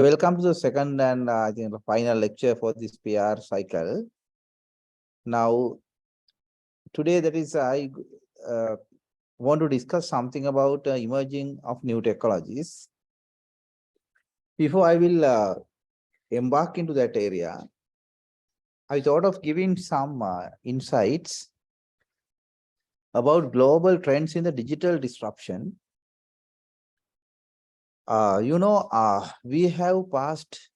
Welcome to the second and I think the final lecture for this PR cycle. Now, today I uh, want to discuss something about emerging of new technologies. Before I will embark into that area, I thought of giving some insights about global trends in the digital disruption. We have passed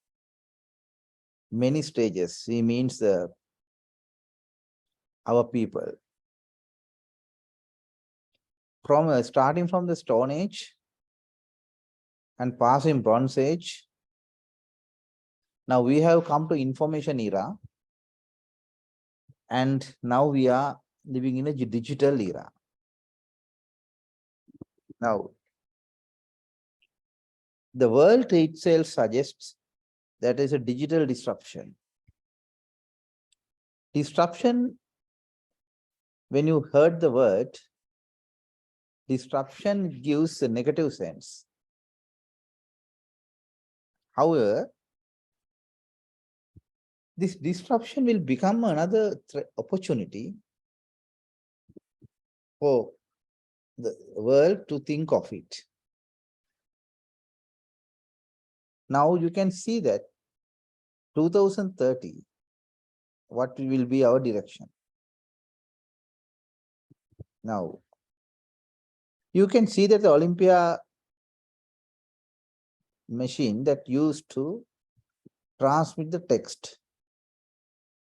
many stages. We means our people. From starting from the Stone Age and passing Bronze Age, now we have come to information era, and now we are living in a digital era. Now, the world itself suggests that is a digital disruption. Disruption, when you heard the word, disruption gives a negative sense. However, this disruption will become another opportunity for the world to think of it. Now you can see that 2030, what will be our direction? Now, you can see that the Olympia machine that used to transmit the text,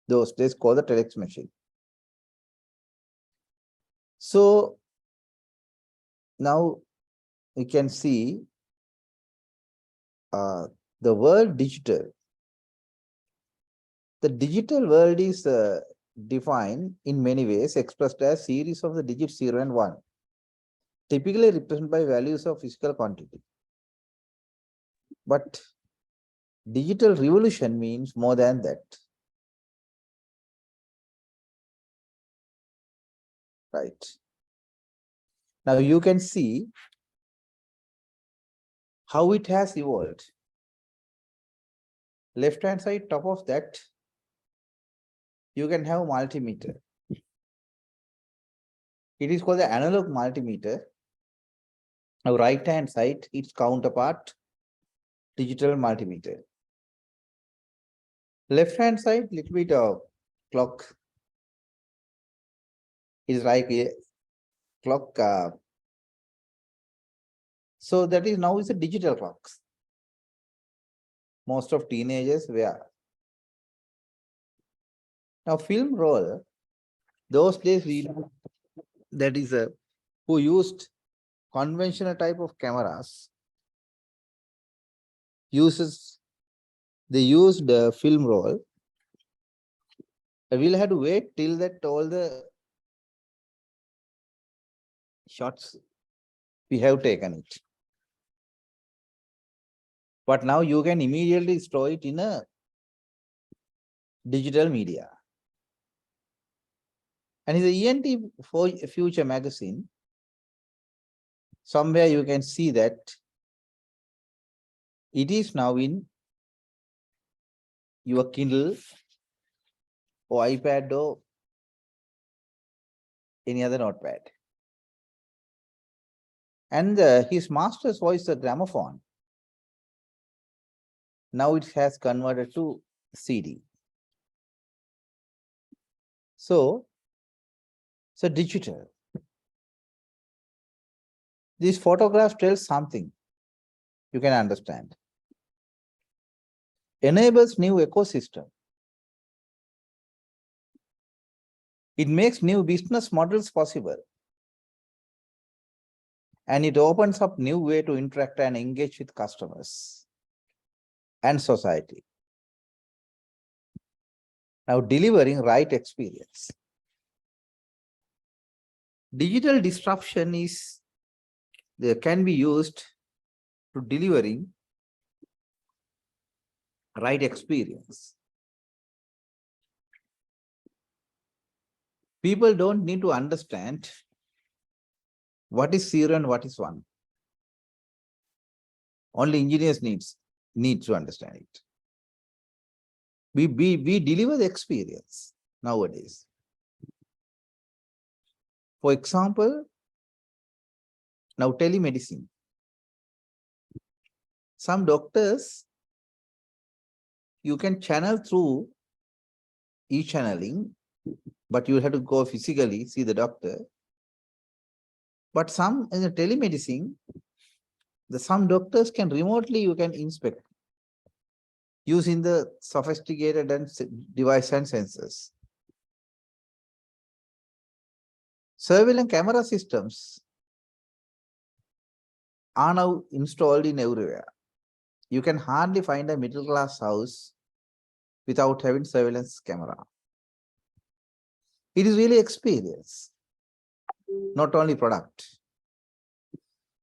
those days called the telex machine. So now we can see the world digital. The digital world is defined in many ways, expressed as series of the digits 0 and 1, typically represented by values of physical quantity. But digital revolution means more than that. Right. Now you can see how it has evolved. Left-hand side, top of that, you can have multimeter. It is called the analog multimeter. Now, right-hand side, its counterpart, digital multimeter. Left-hand side, little bit of clock. Is like a clock. So that is now is a digital clocks. Most of teenagers wear. Now, film roll, those days we know that is a who used conventional type of cameras they used the film roll. We'll have to wait till that all the shots we have taken it. But now you can immediately store it in a digital media. And in the ENT for Future magazine, somewhere you can see that it is now in your Kindle or iPad or any other notepad. And his master's voice, the gramophone, now it has converted to CD. So digital. This photograph tells something you can understand. Enables new ecosystem. It makes new business models possible. And it opens up new way to interact and engage with customers and society. Now delivering right experience. Digital disruption can be used to delivering right experience. People don't need to understand what is 0 and what is 1. Only engineers needs. need to understand it. We deliver the experience nowadays. For example, now telemedicine. Some doctors, you can channel through e-channeling, but you have to go physically, see the doctor. But some in the telemedicine, some doctors can remotely, you can inspect using the sophisticated and device and sensors. Surveillance camera systems are now installed in everywhere. You can hardly find a middle class house without having surveillance camera. It is really experience, not only product.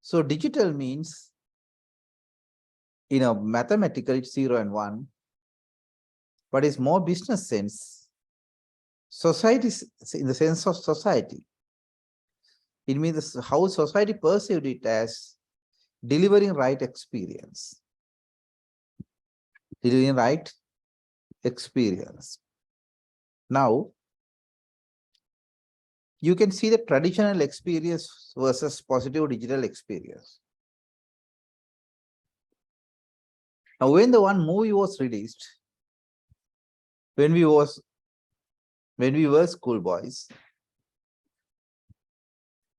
So digital means, mathematical it's 0 and 1, but it's more business sense. Society, in the sense of society, it means how society perceived it as delivering right experience. Delivering right experience. Now, you can see the traditional experience versus positive digital experience. Now, when the one movie was released, when we were schoolboys,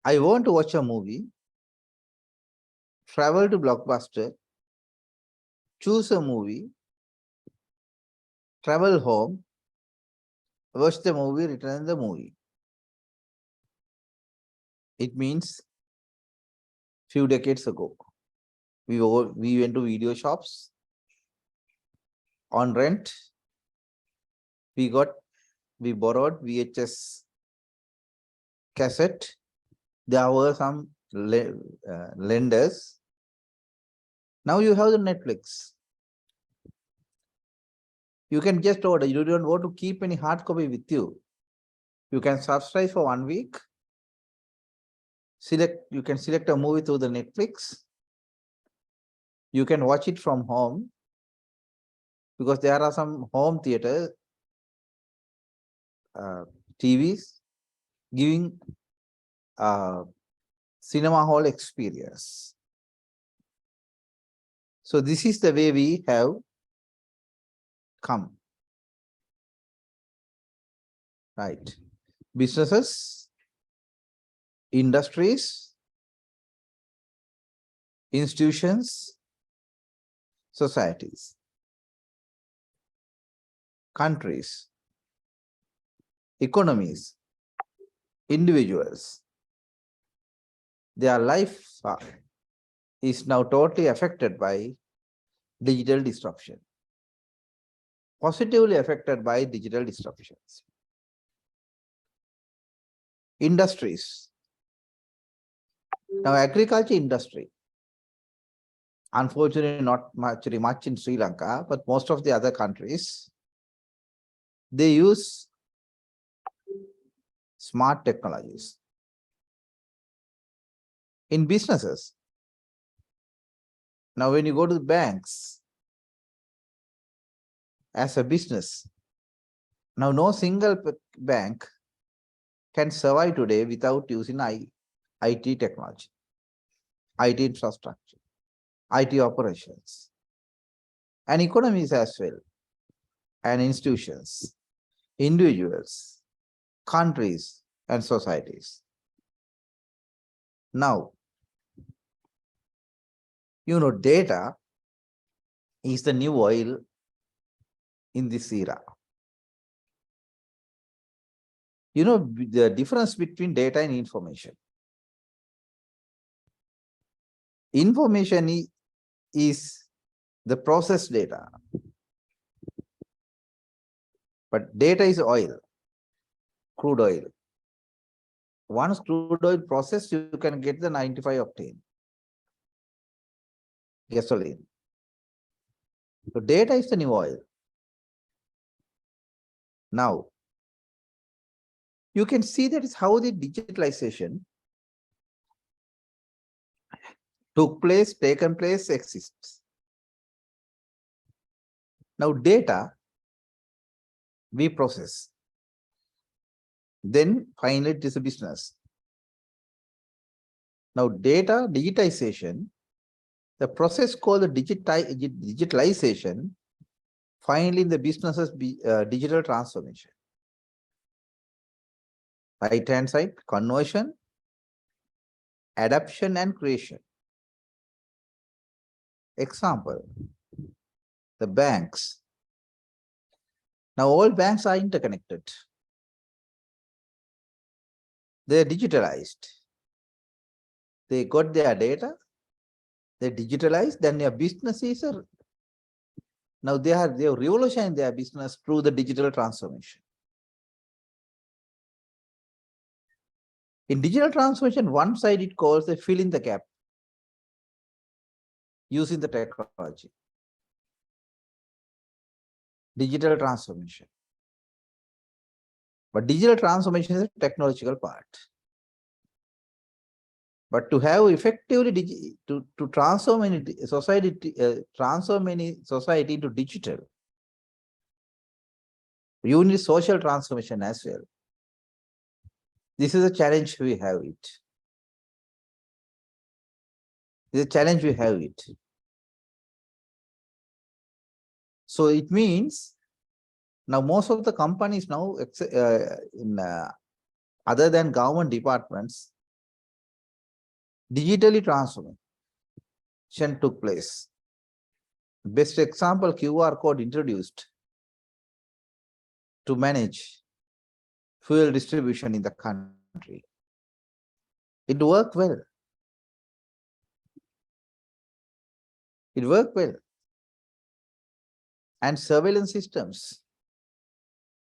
I want to watch a movie, travel to Blockbuster, choose a movie, travel home, watch the movie, return the movie. It means few decades ago, we went to video shops on rent. We borrowed VHS cassette. There were some lenders. Now you have the Netflix. You can just order. You don't want to keep any hard copy with you. You can subscribe for 1 week. You can select a movie through the Netflix. You can watch it from home, because there are some home theater TVs giving cinema hall experience. So this is the way we have come. Right. Businesses, industries, institutions, societies, countries, economies, individuals. Their life is now totally affected by digital disruption, positively affected by digital disruptions. Industries. Now, agriculture industry, unfortunately not much in Sri Lanka, but most of the other countries, they use smart technologies. In businesses, now when you go to the banks as a business, now no single bank can survive today without using IT technology, IT infrastructure, IT operations, and economies as well, and institutions, individuals, countries, and societies. Now, data is the new oil in this era. The difference between data and information. Information is the processed data, but data is oil, crude oil. Once crude oil processed, you can get the 95 octane gasoline. So data is the new oil. Now, you can see that is how the digitalization taken place, exists. Now data we process. Then finally it is a business. Now data digitization, the process called the digitalization, finally in the businesses digital transformation. Right hand side, conversion, adaptation and creation. Example, the banks. Now all banks are interconnected. They are digitalized. They got their data, they digitalized, then their business is now they have revolutionized their business through the digital transformation. In digital transformation, one side it calls the fill in the gap using the technology. Digital transformation. But digital transformation is a technological part. But to have effectively to transform any society, transform any society into digital, you need social transformation as well. This is a challenge we have it. This is a challenge we have it. So it means now most of the companies now other than government departments, digitally transformation took place. Best example, QR code introduced to manage fuel distribution in the country. It worked well. It worked well. And surveillance systems.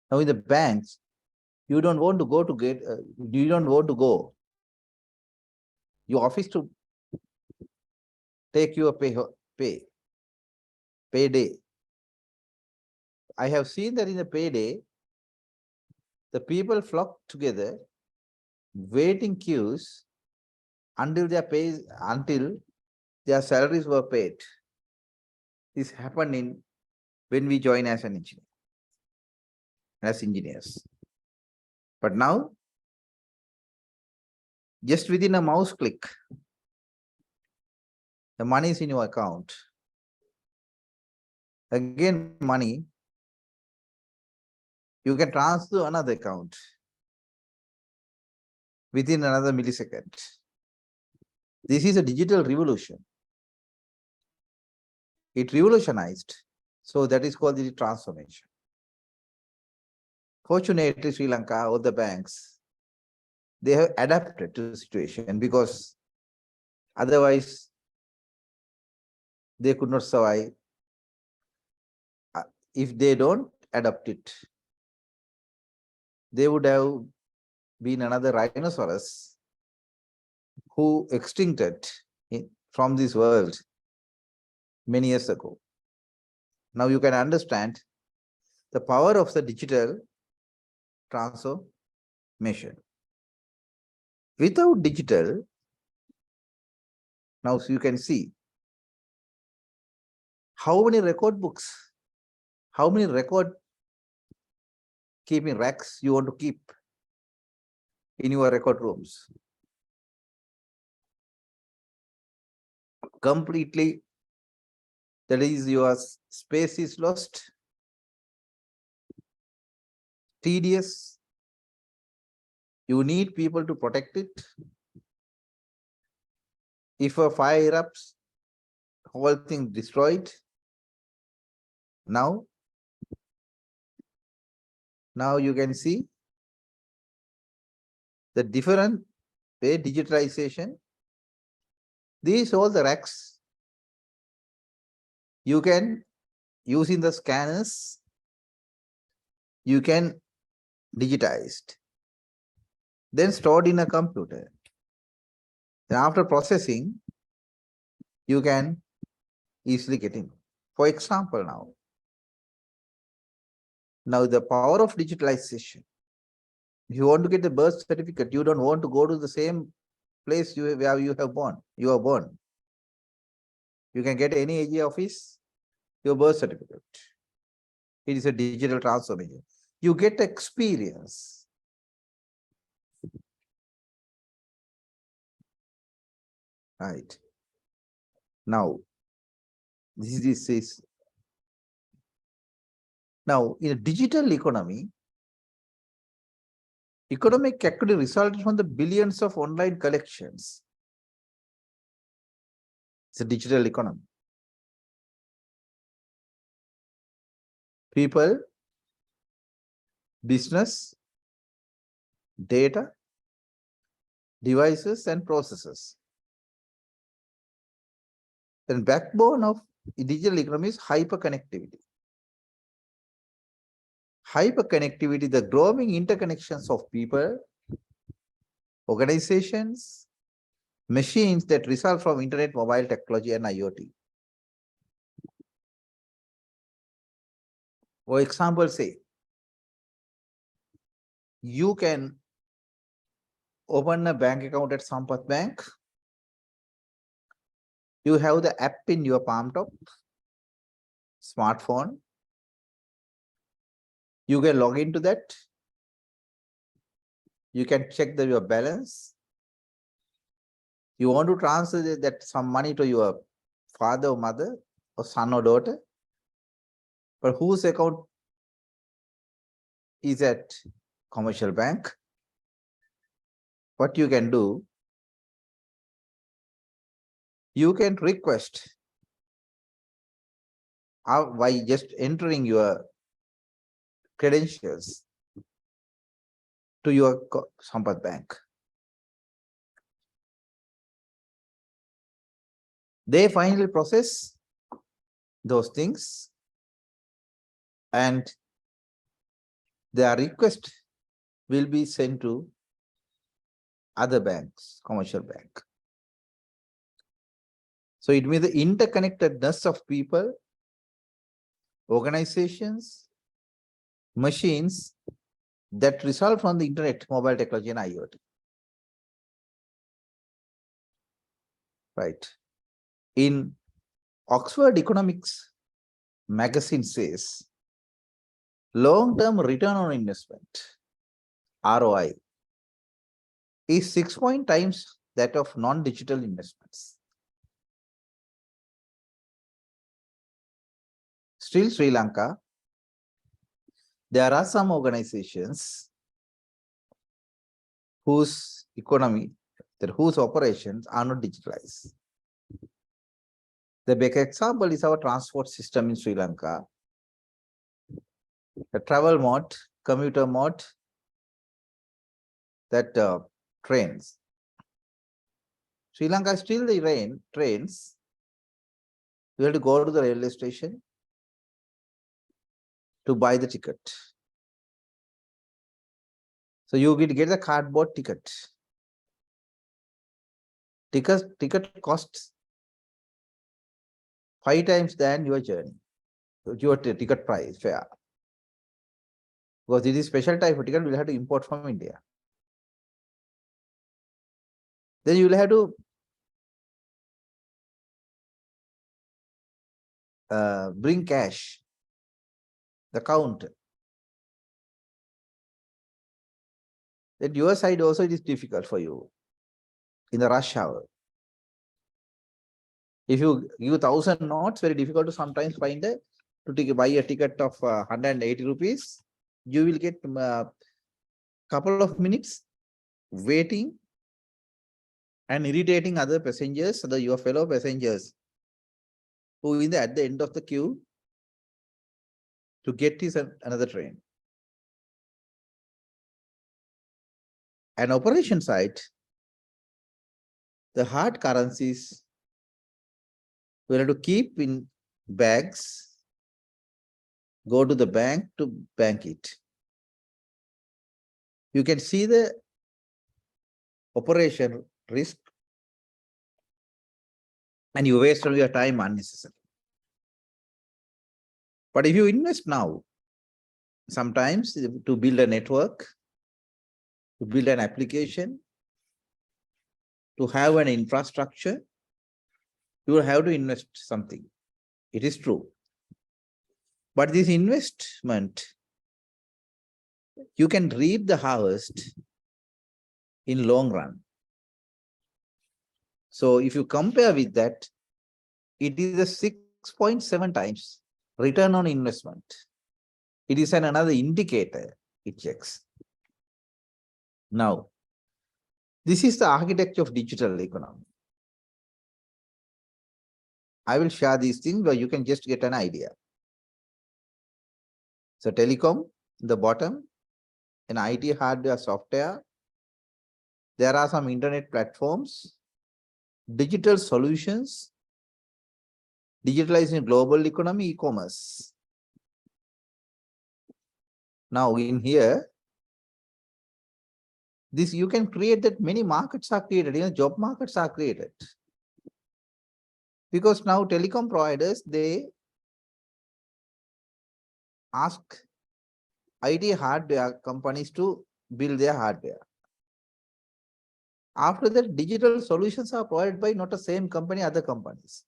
Now in the banks, you don't want to go to you don't want to go your office to take your payday. I have seen that in the payday, the people flock together, waiting queues until their salaries were paid. This happened when we join as an engineer, as engineers. But now, just within a mouse click, the money is in your account. Again, money, you can transfer to another account within another millisecond. This is a digital revolution. It revolutionized. So that is called the transformation. Fortunately, Sri Lanka or the banks, they have adapted to the situation because otherwise they could not survive. If they don't adapt it, they would have been another rhinoceros who extincted from this world many years ago. Now you can understand the power of the digital transformation. Without digital, now you can see how many record books, how many record keeping racks you want to keep in your record rooms. Completely, that is, your space is lost, tedious. You need people to protect it. If a fire erupts, whole thing destroyed. Now you can see the different way digitalization. These all the racks you can use in the scanners. You can digitize, then stored in a computer. Then after processing, you can easily get in. For example, now the power of digitalization. If you want to get the birth certificate, you don't want to go to the same place where you are born. You can get any AG office, your birth certificate. It is a digital transformation. You get experience. Right. Now, this is now in a digital economy, economic activity resulted from the billions of online collections. It's a digital economy. People, business, data, devices, and processes. The backbone of digital economy is hyperconnectivity. Hyperconnectivity, the growing interconnections of people, organizations, machines that result from internet, mobile technology, and IoT. For example, say, you can open a bank account at Sampath Bank. You have the app in your palm top, smartphone. You can log into that. You can check your balance. You want to transfer that some money to your father or mother or son or daughter, but whose account is at commercial bank? What you can do, you can request by just entering your credentials to your Sampath Bank. They finally process those things and their request will be sent to other banks, commercial bank. So it means the interconnectedness of people, organizations, machines that result from the internet, mobile technology, and IoT. Right. In Oxford Economics magazine says, long-term return on investment, ROI, is 6 times that of non-digital investments. Still, Sri Lanka, there are some organizations whose economy, whose operations are not digitalized. The big example is our transport system in Sri Lanka. The travel mode, commuter mode, that trains. Sri Lanka still the trains. You have to go to the railway station to buy the ticket. So you get the cardboard ticket. Ticket costs 5 times than your journey, your ticket price, fare. Because it is special type of ticket, we'll have to import from India. Then you will have to bring cash, the counter. At your side also it is difficult for you in the rush hour. If you give 1,000 notes, very difficult to sometimes find to buy a ticket of 180 rupees. You will get a couple of minutes waiting and irritating other passengers, your fellow passengers, who at the end of the queue to get his another train. An operation site, the hard currencies we have to keep in bags, go to the bank to bank it. You can see the operation risk and you waste all your time unnecessarily. But if you invest now, sometimes to build a network, to build an application, to have an infrastructure, you will have to invest something. It is true. But this investment, you can reap the harvest in long run. So if you compare with that, it is a 6.7 times return on investment. It is another indicator it checks. Now, this is the architecture of digital economy. I will share these things where you can just get an idea. So telecom, the bottom, an IT hardware software. There are some internet platforms, digital solutions, digitalizing global economy, e-commerce. Now in here, this you can create that many markets are created, job markets are created. Because now telecom providers, they ask IT hardware companies to build their hardware. After that, digital solutions are provided by not the same company, other companies.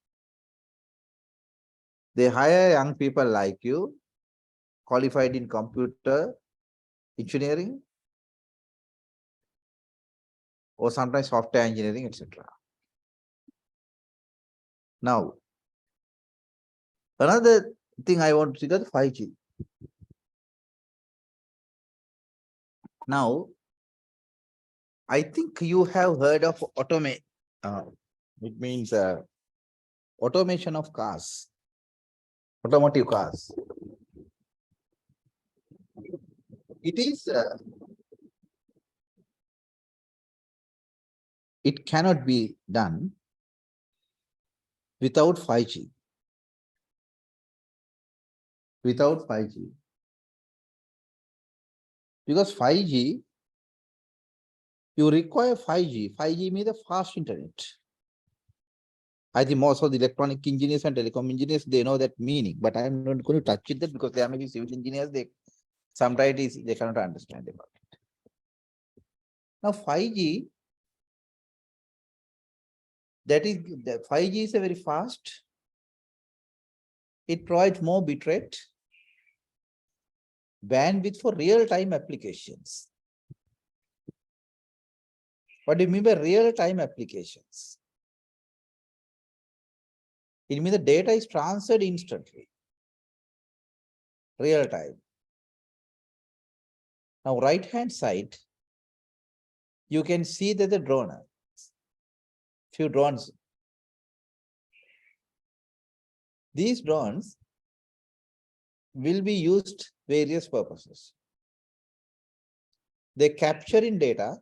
They hire young people like you, qualified in computer engineering, or sometimes software engineering, etc. Now, another thing I want to see is 5G. Now, I think you have heard of it means automation of cars, automotive cars. It cannot be done without 5G. Without 5G. Because 5G, you require 5G. 5G means the fast internet. I think most of the electronic engineers and telecom engineers, they know that meaning, but I'm not going to touch it because there may be civil engineers, sometimes they cannot understand about it. Now 5G, the 5G is a very fast. It provides more bitrate, bandwidth for real-time applications. What do you mean by real-time applications? It means the data is transferred instantly, real time. Now, right-hand side, you can see that the drone, few drones. These drones will be used various purposes. They capture in data.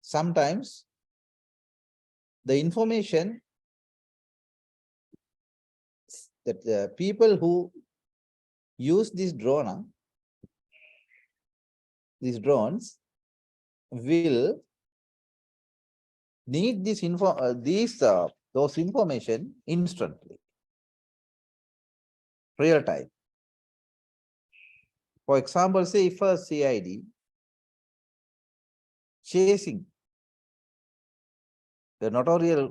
Sometimes the information that the people who use this drone, these drones will need this those information instantly, real time. For example, say if a CID chasing the notorious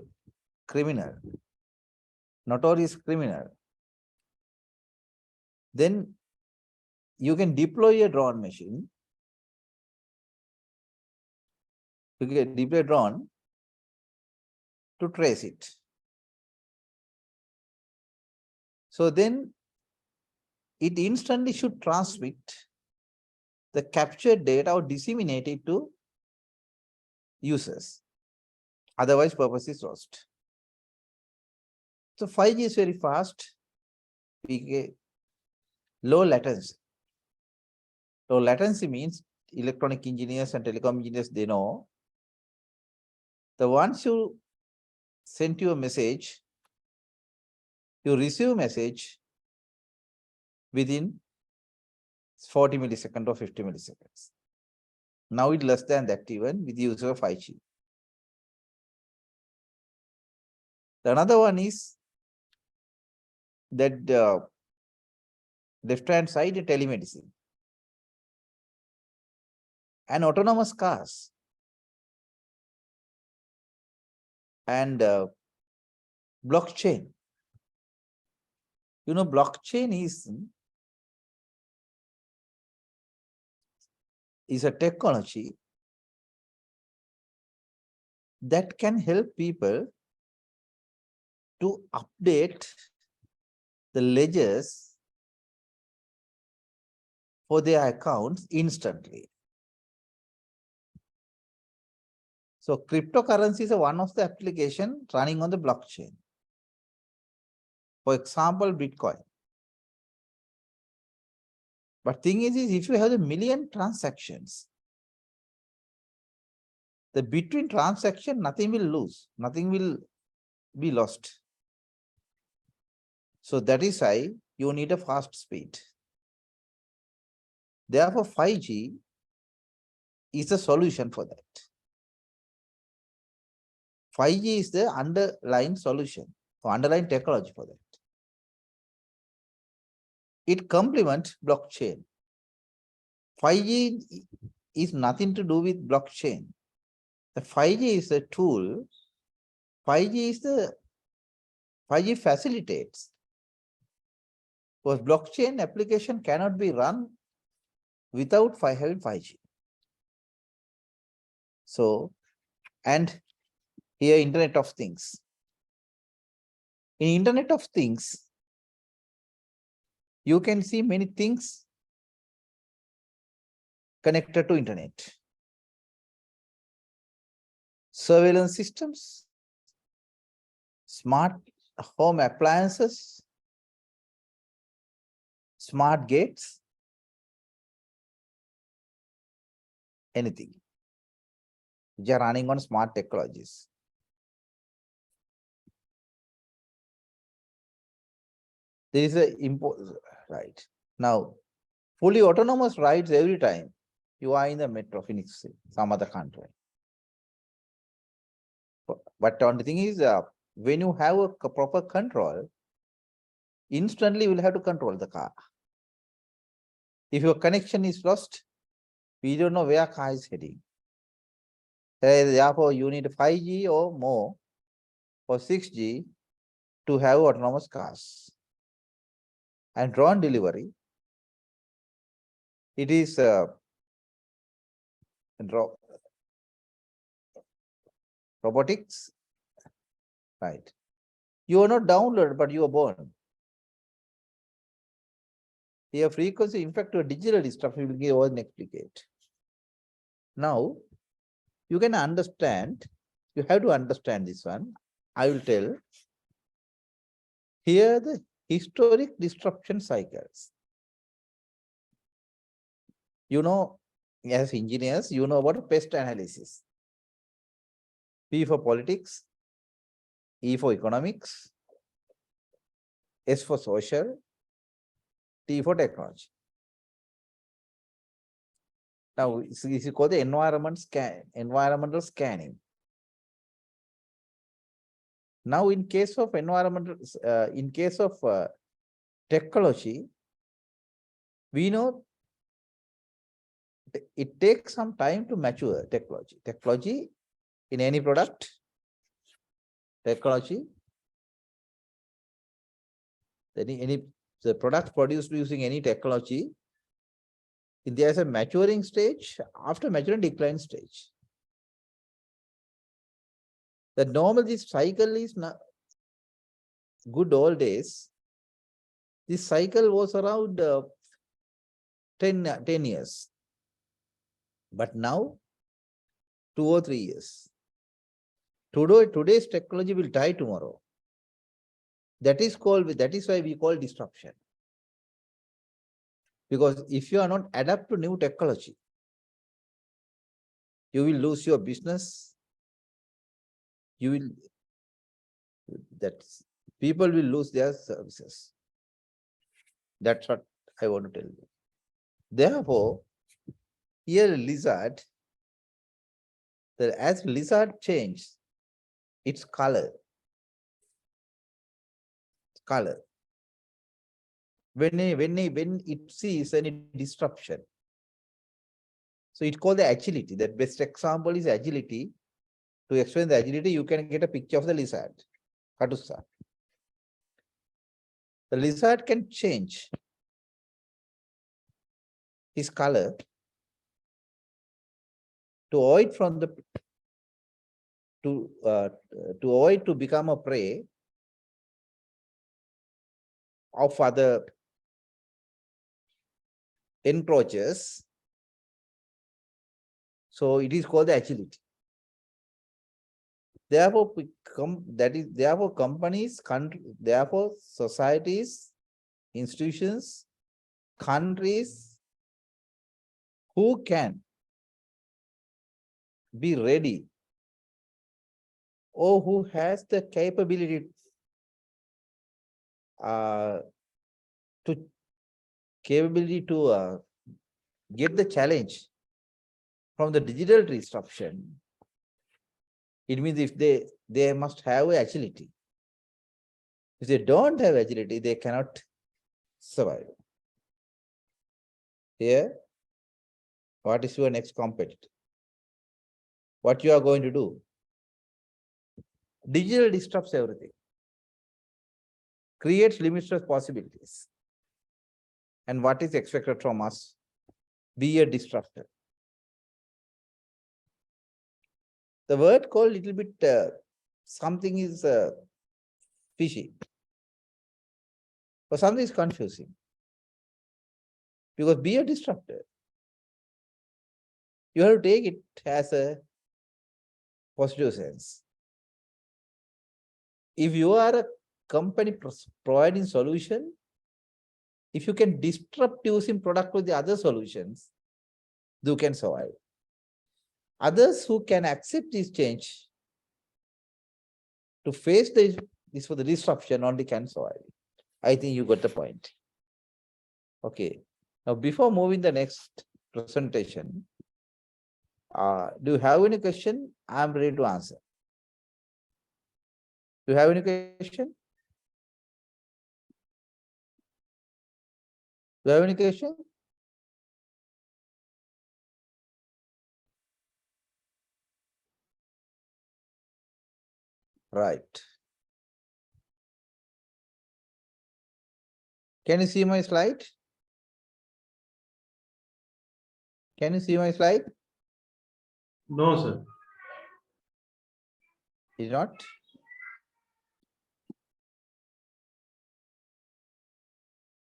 criminal, then you can deploy a drone machine. You can deploy a drone to trace it. So then it instantly should transmit the captured data or disseminate it to users. Otherwise, purpose is lost. So 5G is very fast. We get low latency. Low latency means electronic engineers and telecom engineers, they know the once you send you a message, you receive a message within 40 milliseconds or 50 milliseconds. Now it's less than that even with the use of 5G. The another one is that left-hand side, telemedicine and autonomous cars and blockchain. Blockchain is a technology that can help people to update the ledgers for their accounts instantly. So cryptocurrency is one of the application running on the blockchain. For example, Bitcoin. But thing is if you have a million transactions, the between transaction, nothing will lose, nothing will be lost. So that is why you need a fast speed. Therefore, 5G is a solution for that. 5G is the underlying solution or underlying technology for that. It complements blockchain. 5G is nothing to do with blockchain. The 5G is a tool. 5G facilitates. Because blockchain application cannot be run without having 5G. So, and here Internet of Things. In Internet of Things, you can see many things connected to internet. Surveillance systems, smart home appliances, smart gates, anything which are running on smart technologies. There is a right now fully autonomous rides every time you are in the metro, Phoenix, some other country. But the only thing is, when you have a proper control, instantly you will have to control the car. If your connection is lost, we don't know where car is heading. Therefore, you need 5G or more or 6G to have autonomous cars. And drone delivery, it is robotics, right? You are not downloaded, but you are born. Your frequency, in fact, your digital stuff will give over next decade. Now, you can understand, you have to understand this one. I will tell. Here the historic disruption cycles. As engineers, you know about pest analysis. P for politics, E for economics, S for social, T for technology. Now, this is called the environmental scanning. Now, in case of technology, we know it takes some time to mature technology. Technology in any product, technology, the product produced using any technology, there's a maturing stage, after maturing decline stage. The normal this cycle is not good old days. This cycle was around 10 years. But now 2 or 3 years. Today's technology will die tomorrow. That is why we call disruption. Because if you are not adapt to new technology, you will lose your business. People will lose their services. That's what I want to tell you. Therefore, here lizard, as lizard changes its color, when it sees any disruption, so it's called the agility. That best example is agility. To explain the agility, you can get a picture of the lizard, Katusa. The lizard can change his color to avoid from the to avoid to become a prey of other encroachers. So it is called the agility. Therefore, therefore companies, therefore societies, institutions, countries who can be ready or who has the capability to get the challenge from the digital disruption. It means if they must have agility. If they don't have agility, they cannot survive. Here, what is your next competitor? What you are going to do? Digital disrupts everything, creates limitless possibilities. And what is expected from us? Be a disruptor. The word called little bit something is fishy, or something is confusing. Because be a disruptor, you have to take it as a positive sense. If you are a company providing solution, if you can disrupt using product with the other solutions, you can survive. Others who can accept this change to face this for the disruption only can survive. I think you got the point. Okay. Now, before moving the next presentation, do you have any question? I'm ready to answer. Do you have any question? Do you have any question? Right. Can you see my slide? Can you see my slide? No, sir. Is not?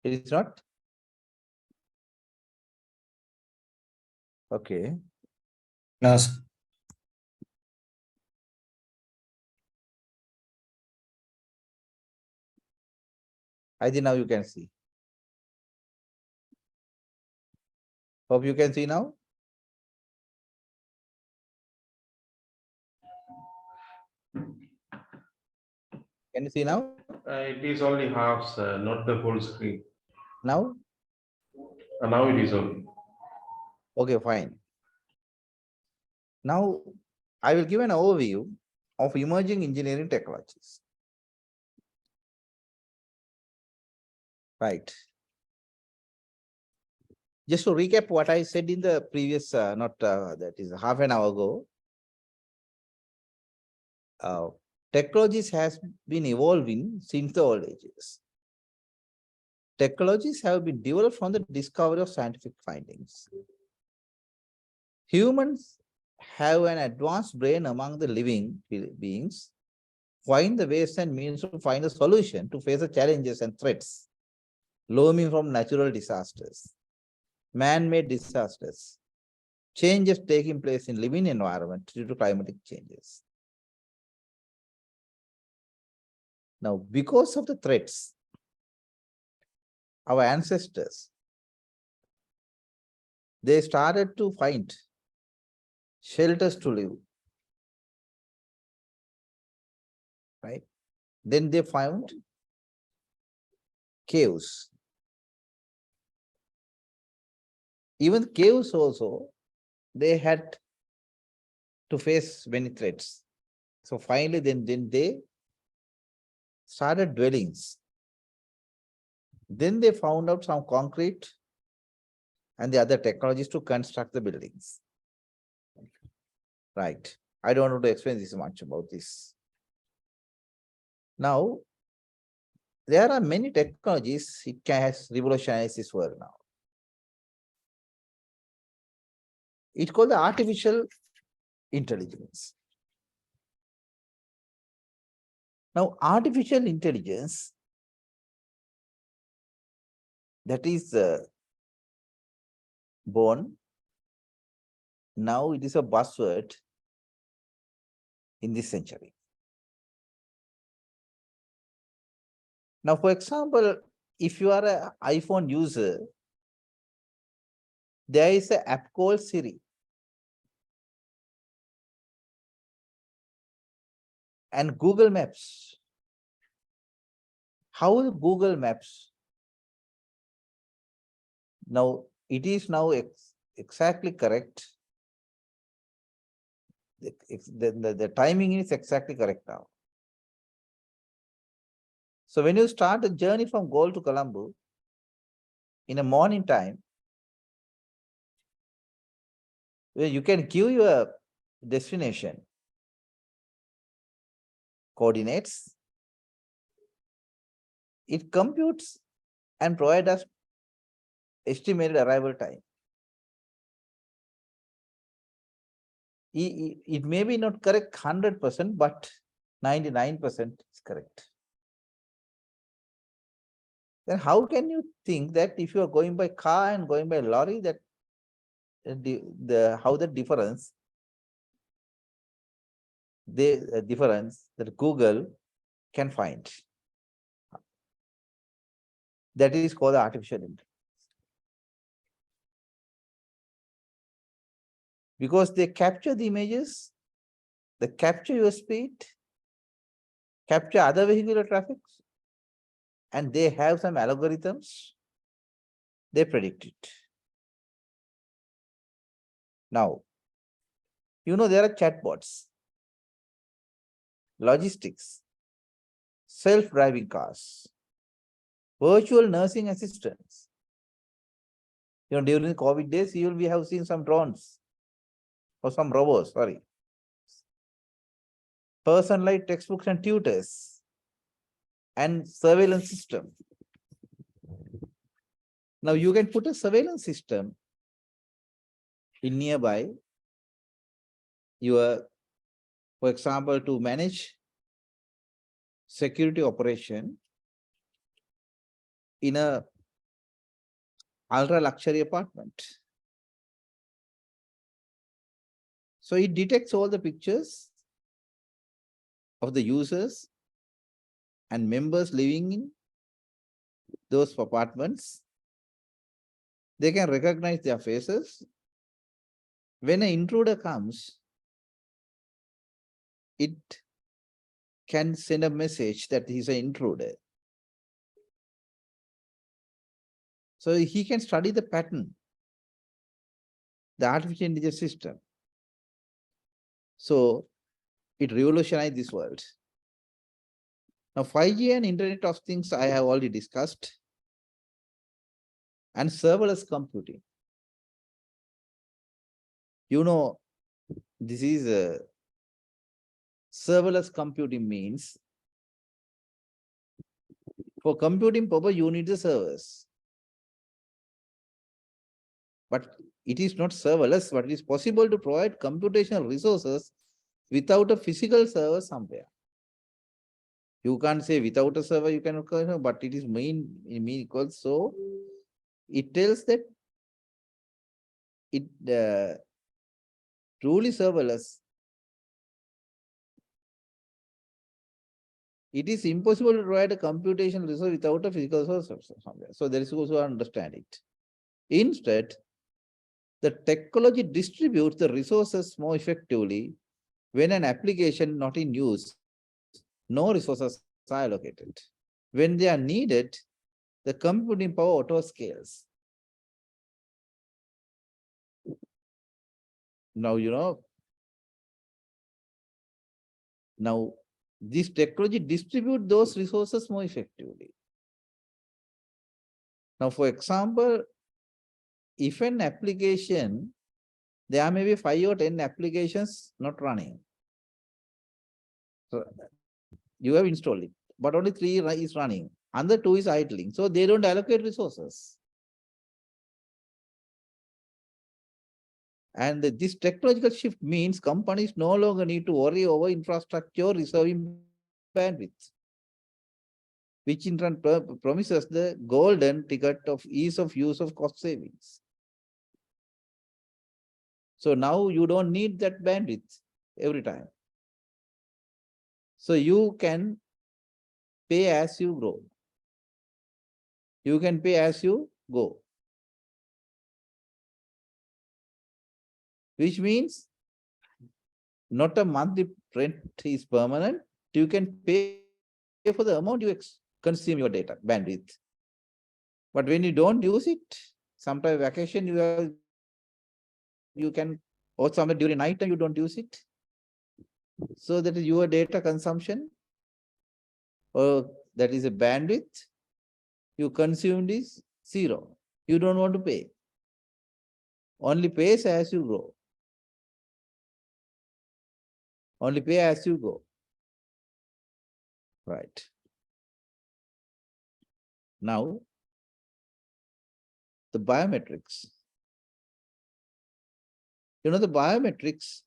It is not? Okay. No, sir. I think now you can see. Hope you can see now. Can you see now? It is only half, sir, not the full screen. Now? Now it is only. Okay, fine. Now, I will give an overview of emerging engineering technologies. Right. Just to recap what I said in the previous, that is half an hour ago, technologies has been evolving since the old ages. Technologies have been developed from the discovery of scientific findings. Humans have an advanced brain among the living beings, find the ways and means to find a solution to face the challenges and threats looming from natural disasters, man-made disasters, changes taking place in living environment due to climatic changes. Now, because of the threats, our ancestors, they started to find shelters to live, right? Then they found caves. Even caves also, they had to face many threats. So finally, then they started dwellings. Then they found out some concrete and the other technologies to construct the buildings. Right. I don't want to explain this much about this. Now, there are many technologies it has revolutionized this world now. It's called the artificial intelligence. Now, artificial intelligence, that is born, now it is a buzzword in this century. Now, for example, if you are an iPhone user, there is an app called Siri. And Google Maps. How is Google Maps? Now, it is now exactly correct. The timing is exactly correct now. So when you start the journey from Goal to Colombo in the morning time, where you can give your destination coordinates, it computes and provides us estimated arrival time. It may be not correct 100%, but 99% is correct. Then how can you think that if you are going by car and going by lorry, that how the difference that Google can find? That is called artificial intelligence. Because they capture the images, they capture your speed, capture other vehicular traffic, and they have some algorithms, they predict it. Now, you know, there are chatbots, logistics, self-driving cars, virtual nursing assistants. You know, during the COVID days, you will have seen some drones or some robots, sorry. Personalized textbooks and tutors and surveillance system. Now you can put a surveillance system in nearby your, for example, to manage security operation in a ultra luxury apartment. So it detects all the pictures of the users and members living in those apartments. They can recognize their faces. When an intruder comes, it can send a message that he's an intruder. So he can study the pattern, the artificial intelligence system. So it revolutionized this world. Now 5G and Internet of Things I have already discussed, and serverless computing. You know, this is a serverless computing means for computing purpose, you need the servers. But it is not serverless, but it is possible to provide computational resources without a physical server somewhere. You can't say without a server you cannot, but it is mean equals. So it tells that it truly serverless. It is impossible to provide a computation resource without a physical source somewhere. So there is also understand it. Instead, the technology distributes the resources more effectively when an application not in use, no resources are allocated. When they are needed, the computing power auto scales. Now, you know, now this technology distributes those resources more effectively. Now, for example, if an application, there may be 5 or 10 applications not running. So you have installed it, but only 3 is running. Another two is idling. So they don't allocate resources. And this technological shift means companies no longer need to worry over infrastructure reserving bandwidth, which in turn promises the golden ticket of ease of use of cost savings. So now you don't need that bandwidth every time. So you can pay as you grow. You can pay as you go, which means not a monthly rent is permanent. You can pay for the amount you consume your data bandwidth. But when you don't use it, sometimes vacation you can, or somewhere during night time you don't use it. So that is your data consumption, or that is a bandwidth you consumed is zero. You don't want to pay. Only pays as you grow. Only pay as you go. Right. Now, the biometrics. The biometrics,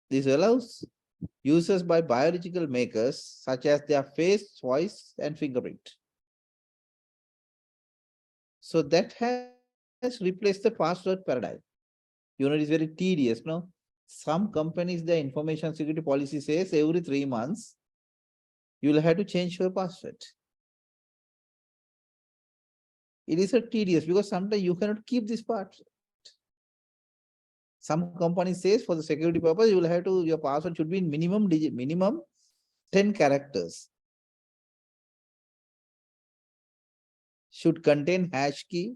this allows users by biological makers such as their face, voice, and fingerprint. So that has replaced the password paradigm. It's very tedious, no? Some companies, their information security policy says every 3 months, you will have to change your password. It is a tedious because sometimes you cannot keep this part. Some company says for the security purpose, you will have to, your password should be in minimum 10 characters. Should contain hash key,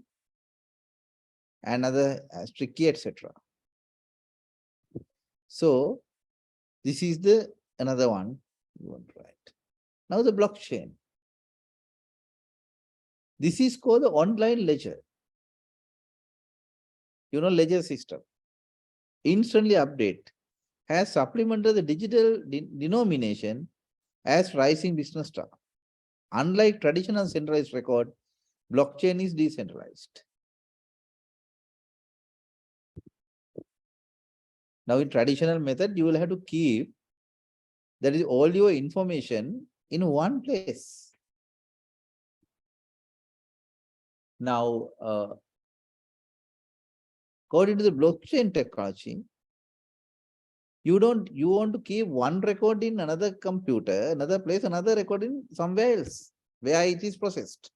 another asterisk key, etc. So this is the another one you want to write. Now the blockchain. This is called the online ledger. Ledger system. Instantly update has supplemented the digital denomination as rising business star. Unlike traditional centralized record, blockchain is decentralized. Now in traditional method, you will have to keep that is all your information in one place. Now, according to the blockchain technology, you want to keep one record in another computer, another place, another record in somewhere else where it is processed.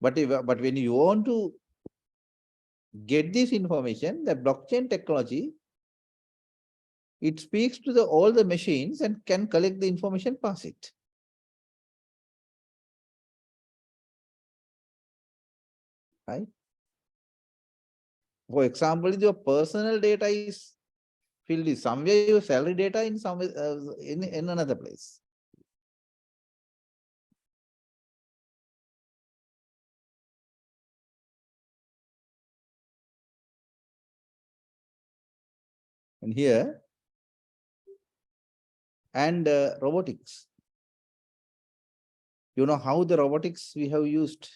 But when you want to get this information, the blockchain technology, it speaks to all the machines and can collect the information, pass it. Right? For example, your personal data is filled in somewhere, your salary data in somewhere in another place. And here, and robotics. You know how the robotics we have used,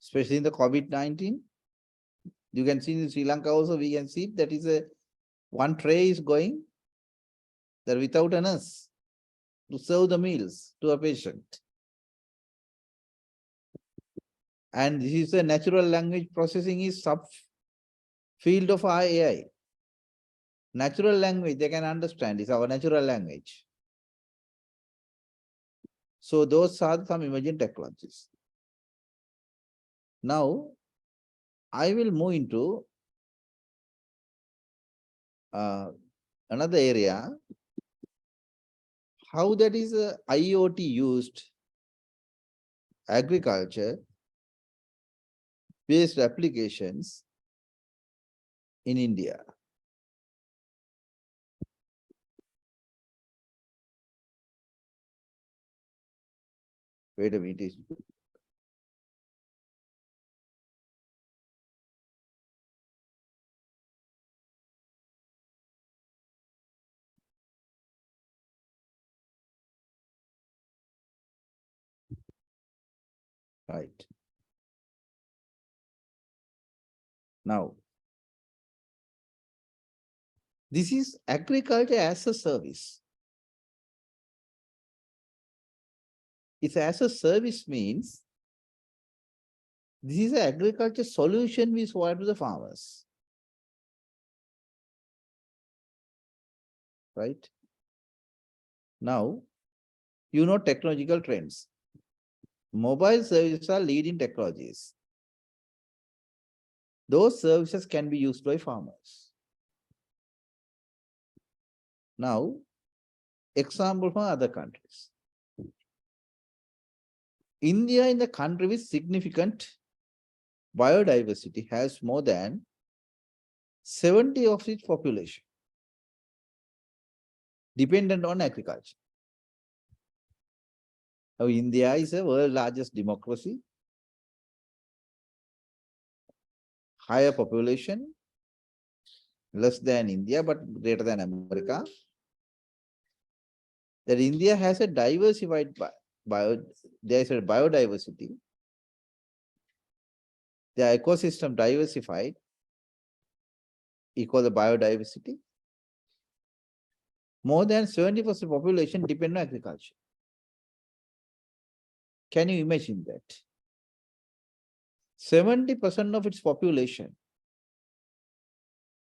especially in the COVID-19. You can see in Sri Lanka also, we can see that is one tray is going there without a nurse to serve the meals to a patient. And this is a natural language processing is sub field of our AI. Natural language they can understand is our natural language. So those are some emerging technologies. Now, I will move into another area, how that is IoT used agriculture based applications in India. Wait a minute. Right. Now, this is agriculture as a service. It's as a service means this is an agriculture solution we provide to the farmers. Right? Now, you know technological trends. Mobile services are leading technologies. Those services can be used by farmers. Now, example from other countries. India in the country with significant biodiversity has more than 70% of its population dependent on agriculture. Now, India is the world's largest democracy, higher population, less than India, but greater than America. That India has a diversified there is a biodiversity. The ecosystem diversified equal the biodiversity. More than 70% population depend on agriculture. Can you imagine that? 70% of its population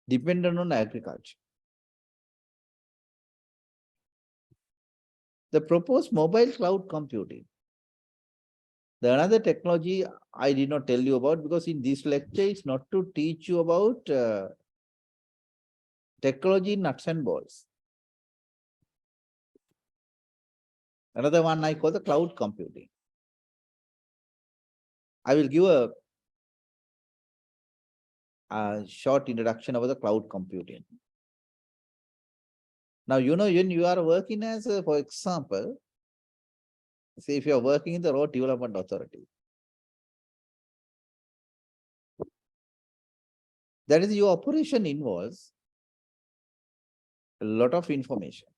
dependent on agriculture. The proposed mobile cloud computing. The another technology I did not tell you about because in this lecture it's not to teach you about technology nuts and bolts. Another one I call the cloud computing. I will give a short introduction about the cloud computing. Now, you know, when you are working as, for example, say if you are working in the Road Development Authority, that is your operation involves a lot of information.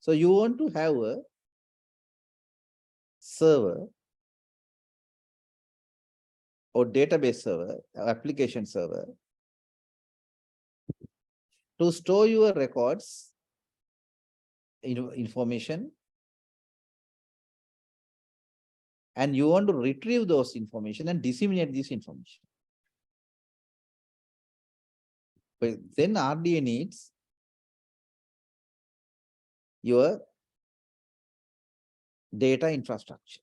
So you want to have a server or database server, application server to store your records, information, and you want to retrieve those information and disseminate this information. But then RDA needs your data infrastructure,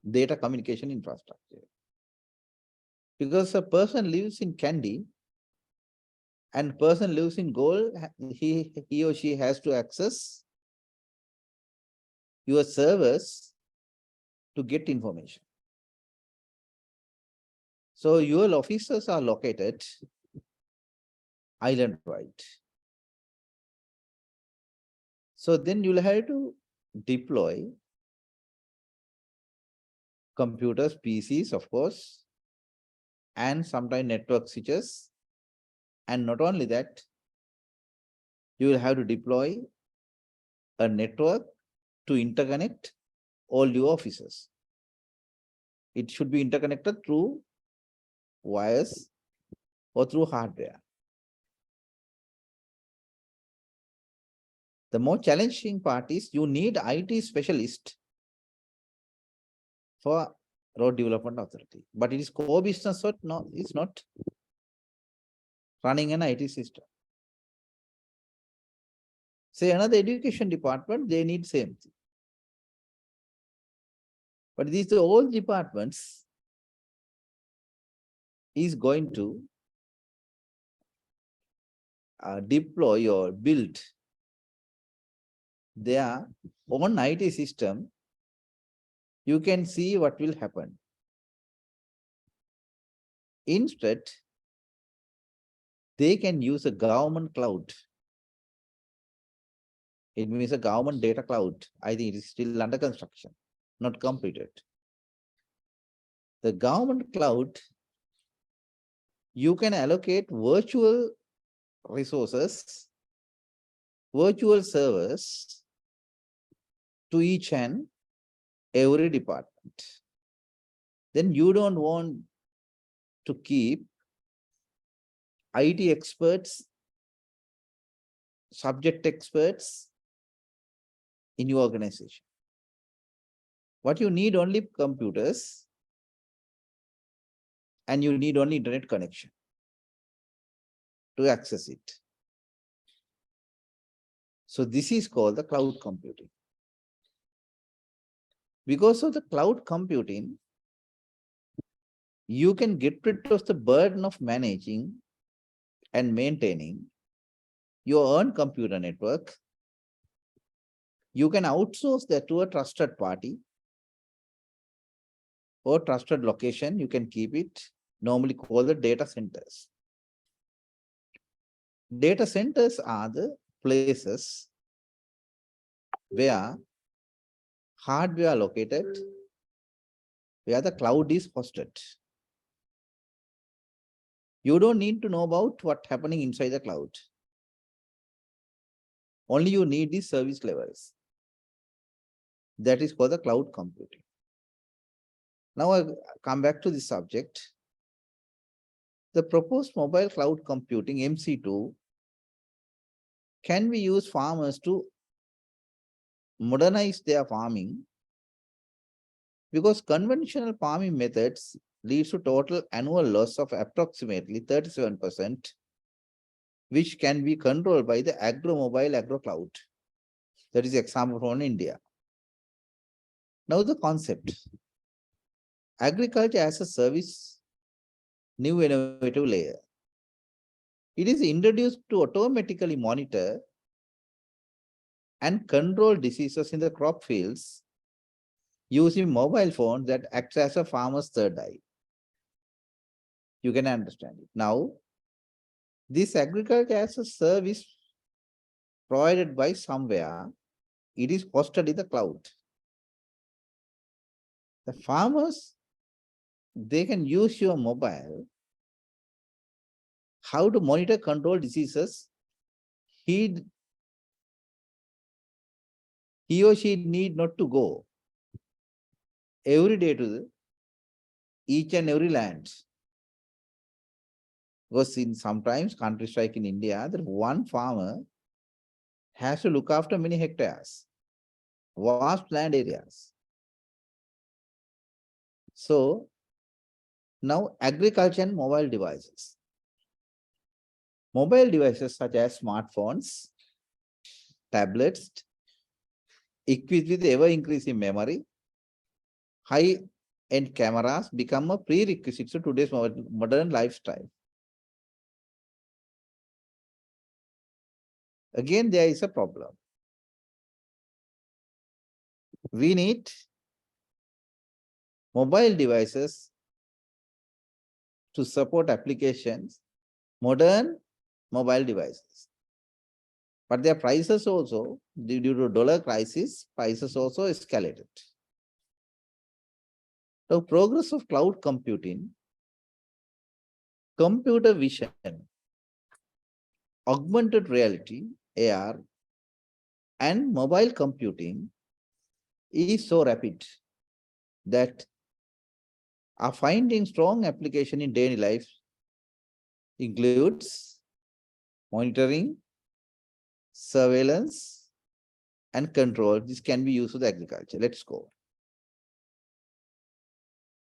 data communication infrastructure. Because a person lives in Kandy and person lives in Gold, he or she has to access your servers to get information. So your officers are located island-wide. So then you'll have to deploy computers, PCs, of course, and sometimes network switches. And not only that, you will have to deploy a network to interconnect all your offices. It should be interconnected through wires or through hardware. The more challenging part is you need IT specialist for Road Development Authority, but it is core business or no, it's not running an IT system. Say another education department, they need same thing. But these all departments is going to deploy or build their own IT system. You can see what will happen. Instead, they can use a government cloud. It means a government data cloud. I think it is still under construction, not completed. The government cloud, you can allocate virtual resources, virtual servers to each and every department. Then you don't want to keep IT experts, subject experts in your organization. What you need only computers and you need only internet connection to access it. So this is called the cloud computing. Because of the cloud computing, you can get rid of the burden of managing and maintaining your own computer network. You can outsource that to a trusted party or trusted location. You can keep it, normally called the data centers. Data centers are the places where hardware located, where the cloud is hosted. You don't need to know about what's happening inside the cloud. Only you need the service levels. That is for the cloud computing. Now I come back to the subject. The proposed mobile cloud computing MC2 can be used farmers to modernize their farming because conventional farming methods leads to total annual loss of approximately 37%, which can be controlled by the agro cloud. That is example from India. Now the concept. Agriculture as a service, new innovative layer. It is introduced to automatically monitor and control diseases in the crop fields using mobile phones that acts as a farmer's third eye. You can understand it. Now, this agriculture as a service provided by somewhere, it is hosted in the cloud. The farmers, they can use your mobile, how to monitor control diseases. He or she need not to go every day to each and every land. Because in sometimes countries like in India, that one farmer has to look after many hectares, vast land areas. So now agriculture and mobile devices. Mobile devices such as smartphones, tablets, equipped with ever-increasing memory, high-end cameras become a prerequisite to today's modern lifestyle. Again, there is a problem. We need mobile devices to support applications, modern mobile devices. But their prices also, due to dollar crisis, prices also escalated. The progress of cloud computing, computer vision, augmented reality, AR, and mobile computing is so rapid that are finding strong application in daily life includes monitoring, surveillance, and control. This can be used for the agriculture. Let's go.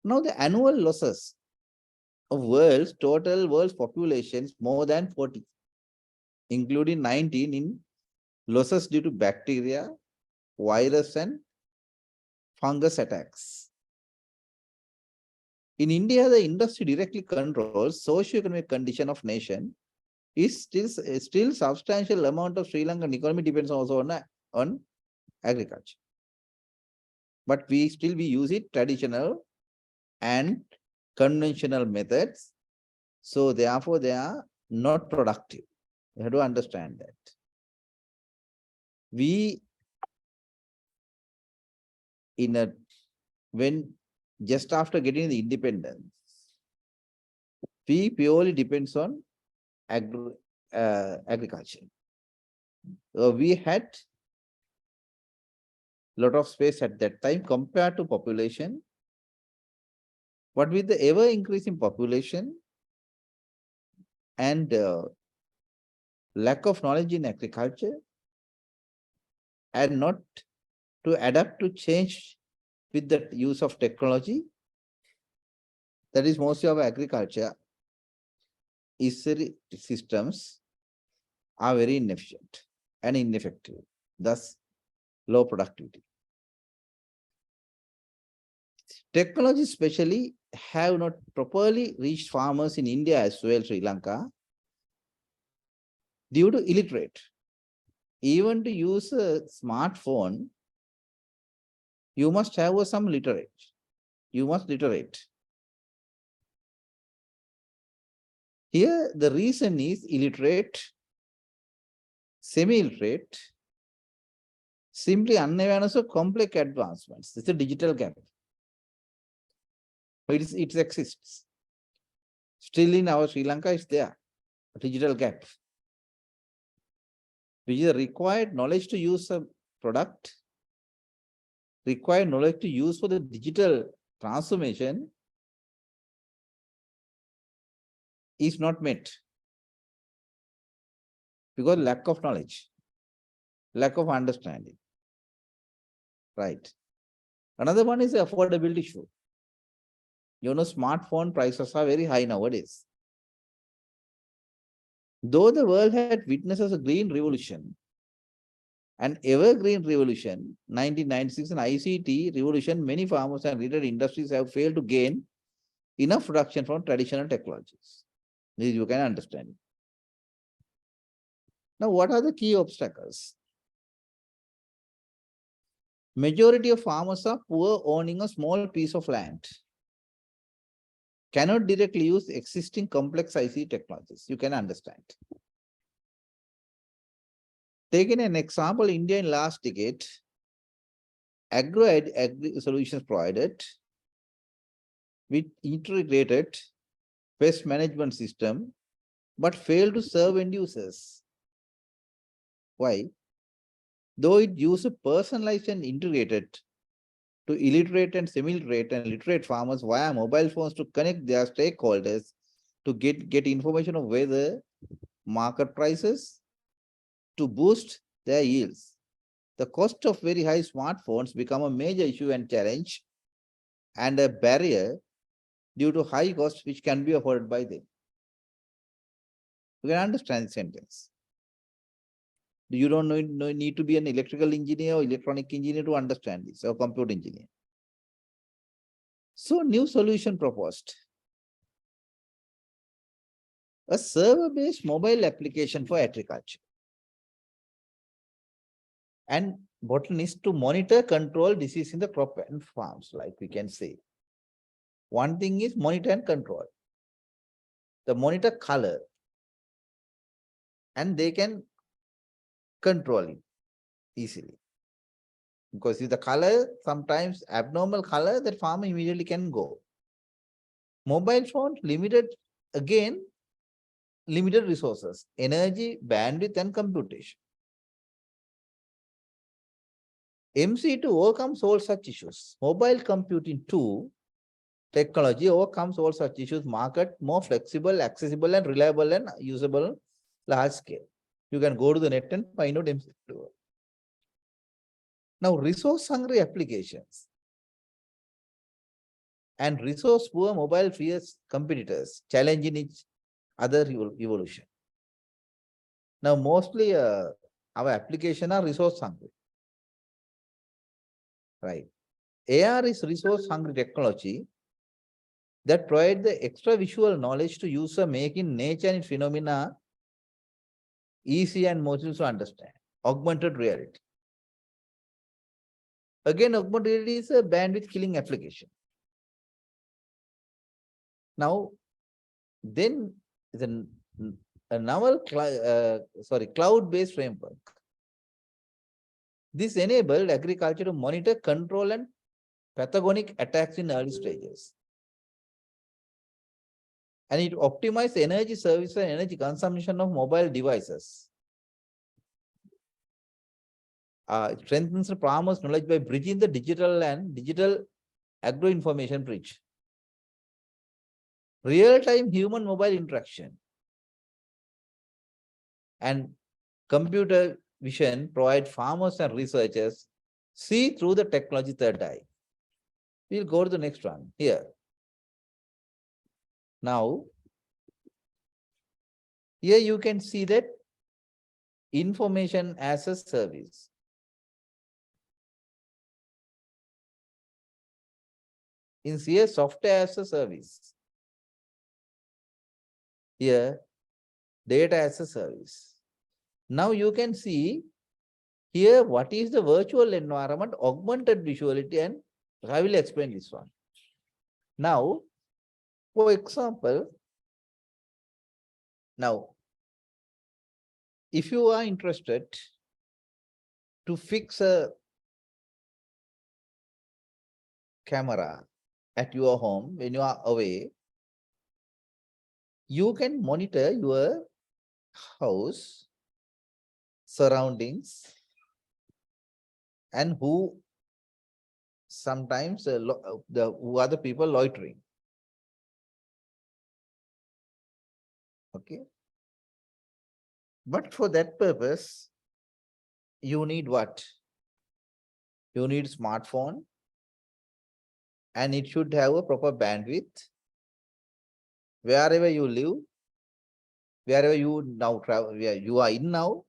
Now the annual losses of total world's population is more than 40, including 19 in losses due to bacteria, virus, and fungus attacks. In India, the industry directly controls socio-economic condition of nation. Is still substantial amount of Sri Lankan economy depends also on agriculture. But we use it traditional and conventional methods. So therefore, they are not productive. You have to understand that. When just after getting the independence, we purely depends on agriculture. We had lot of space at that time compared to population. But with the ever increasing population and lack of knowledge in agriculture and not to adapt to change with the use of technology, that is mostly of agriculture, systems are very inefficient and ineffective, thus low productivity. Technology especially have not properly reached farmers in India as well, Sri Lanka, due to illiterate. Even to use a smartphone, you must have some literate. You must literate. Here, the reason is illiterate, semi-illiterate, simply unawareness of complex advancements. It's a digital gap. It exists. Still in our Sri Lanka, it's there, a digital gap, which is a required knowledge to use a product, required knowledge to use for the digital transformation is not met because lack of knowledge, lack of understanding. Right. Another one is the affordability issue. You know, smartphone prices are very high nowadays. Though the world had witnessed a green revolution, an evergreen revolution, 1996, and ICT revolution, many farmers and related industries have failed to gain enough production from traditional technologies. This you can understand. Now, what are the key obstacles? Majority of farmers are poor, owning a small piece of land. Cannot directly use existing complex ICT technologies. You can understand. Taking an example, India in last decade, agri solutions provided with integrated pest management system, but failed to serve end users. Why? Though it uses personalized and integrated to illiterate and semi-literate and literate farmers via mobile phones to connect their stakeholders to get information of weather, market prices, to boost their yields. The cost of very high smartphones become a major issue and challenge and a barrier due to high cost which can be afforded by them. You can understand the sentence. You don't need to be an electrical engineer or electronic engineer to understand this, or computer engineer. So, new solution proposed. A server-based mobile application for agriculture. And bottom is to monitor, control disease in the crop and farms, like we can say. One thing is monitor and control. The monitor color, and they can control it easily. Because if the color, sometimes abnormal color, that farmer immediately can go. Mobile phone, limited, again, limited resources, energy, bandwidth, and computation. MC2 overcomes all such issues. Mobile computing 2 technology overcomes all such issues, market more flexible, accessible, and reliable and usable large scale. You can go to the net and find out MC2. Now, resource hungry applications and resource poor mobile fierce competitors challenging each other evolution. Now, mostly our application are resource hungry. Right. AR is resource hungry technology that provide the extra visual knowledge to user, making nature and phenomena easy and more to understand. Augmented reality. Again, augmented reality is a bandwidth killing application. Now, then a novel cloud-based framework. This enabled agriculture to monitor, control, and pathogenic attacks in early stages. And it optimizes energy service and energy consumption of mobile devices. strengthens the farmers' knowledge by bridging the digital agro-information bridge. Real-time human mobile interaction and computer vision provide farmers and researchers see through the technology third eye. We'll go to the next one here. Now, here you can see that information as a service. In here, software as a service. Here, data as a service. Now you can see here what is the virtual environment, augmented visuality, and I will explain this one. Now, for example, now, if you are interested to fix a camera at your home when you are away, you can monitor your house, surroundings, and who sometimes who are the people loitering. Okay. But for that purpose, you need what? You need smartphone, and it should have a proper bandwidth. Wherever you live, wherever you now travel, where you are in now,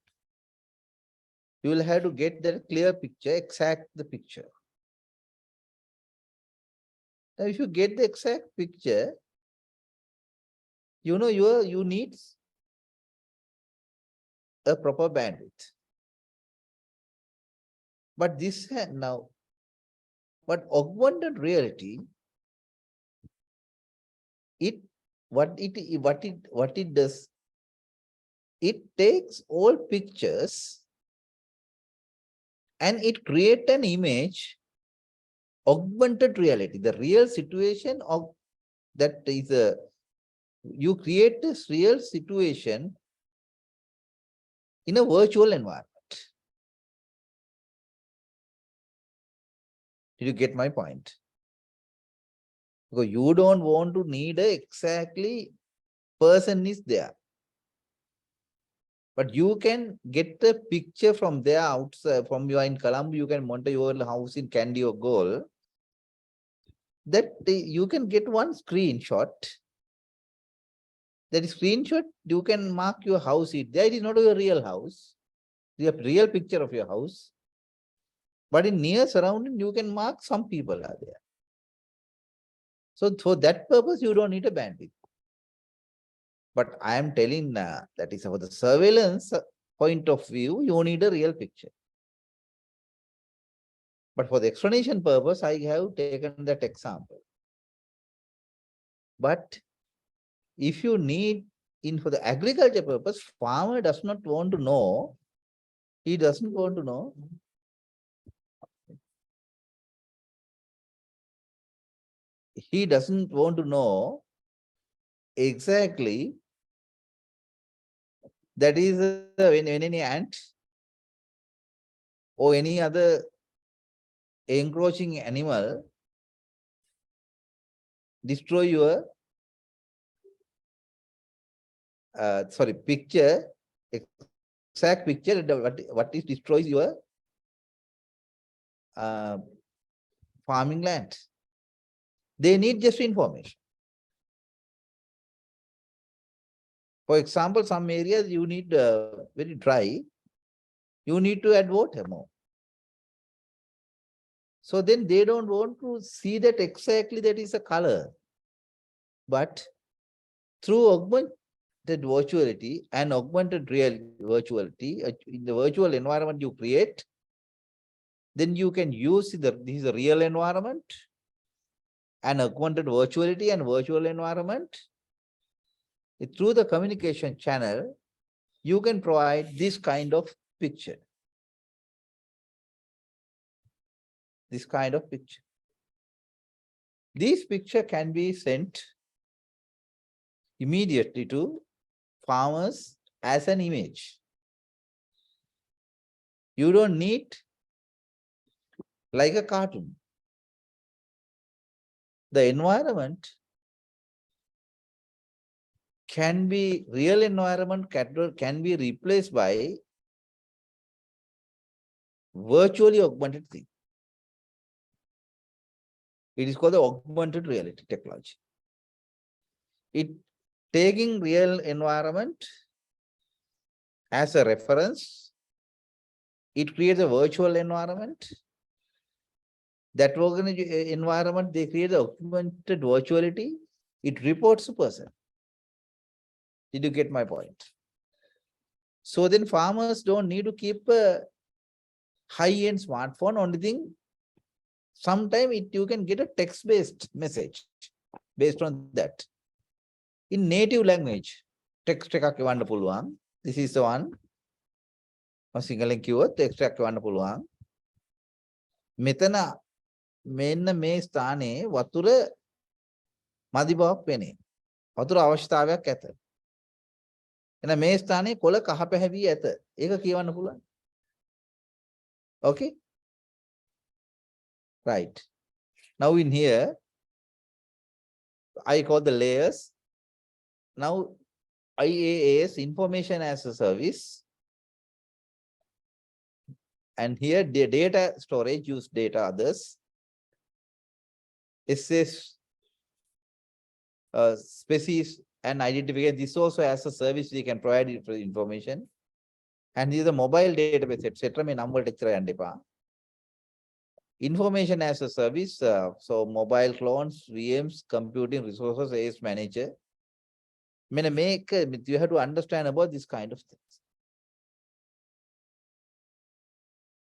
you will have to get that clear picture, exact the picture. Now, if you get the exact picture, you know you need a proper bandwidth. But this now, but augmented reality, what it does, it takes all pictures and it creates an image, augmented reality, the real situation of that is you create this real situation in a virtual environment. Did you get my point? Because you don't want to need a exactly person is there. But you can get the picture from there outside, from you are in Colombo, you can monitor your house in Candy or Goal. That you can get one screenshot. That screenshot, you can mark your house. That is not your real house. You have real picture of your house. But in near surrounding, you can mark some people are there. So for that purpose, you don't need a bandwidth. But I am telling that is for the surveillance point of view, you need a real picture. But for the explanation purpose, I have taken that example. But if you need for the agriculture purpose, farmer does not want to know. He doesn't want to know. He doesn't want to know exactly that is when any ant or any other encroaching animal destroy your picture, exact picture, what is destroys your farming land. They need just information. For example, some areas you need very dry, you need to add water more. So then they don't want to see that exactly that is a color. But through augmented virtuality and augmented real virtuality, in the virtual environment you create, then you can use this is a real environment and augmented virtuality and virtual environment. Through the communication channel, you can provide this kind of picture. This kind of picture. This picture can be sent immediately to farmers as an image. You don't need like a cartoon. The environment can be, real environment can be replaced by virtually augmented thing. It is called the augmented reality technology. It taking real environment as a reference, it creates a virtual environment. That environment, they create the augmented virtuality. It reports to person. Did you get my point? So then farmers don't need to keep a high-end smartphone. Only thing, sometime you can get a text-based message based on that. In native language, text එකක් එවන්න පුළුවන්. This is the one. සිංහලෙන් කිව්වොත් text එකක් එවන්න පුළුවන්. මෙතන මෙන්න මේ ස්ථානයේ වතුර මදි බවක් පෙනේ. වතුර අවශ්‍යතාවයක් ඇත. එන මේ ස්ථානයේ කොළ කහ පැහැවී ඇත. ඒක කියවන්න පුළුවන්. Okay? Right. Now in here, I call the layers. Now IaaS, information as a service. And here the data storage, use data others. SS species and identification. This also as a service we can provide it for information. And this is a mobile database, etc. Information as a service. So mobile clones, VMs, computing resources, AS manager. You have to understand about this kind of things.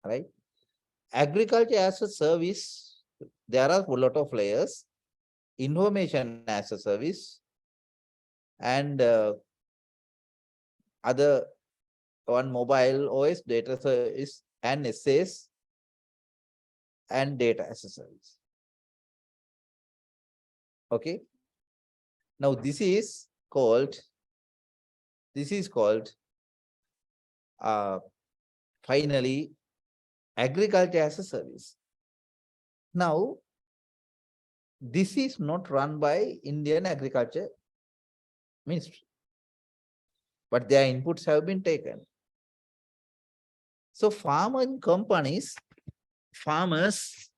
Right? Agriculture as a service, there are a lot of layers. Information as a service and other one mobile OS, data service and SAS and data as a service. Okay. Now this is called finally agriculture as a service. Now this is not run by Indian Agriculture Ministry, but their inputs have been taken. So farming companies, farmers,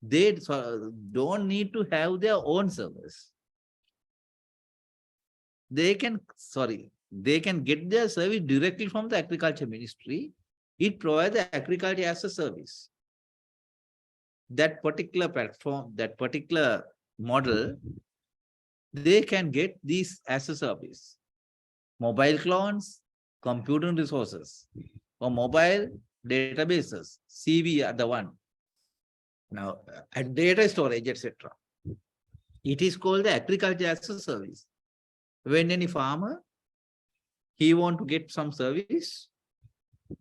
they don't need to have their own servers. They can get their service directly from the Agriculture Ministry. It provides the agriculture as a service. That particular platform, that particular model, they can get these as a service. Mobile clones, computing resources, or mobile databases, CV are the one. Now, and data storage, etc. It is called the agriculture as a service. When any farmer, he want to get some service,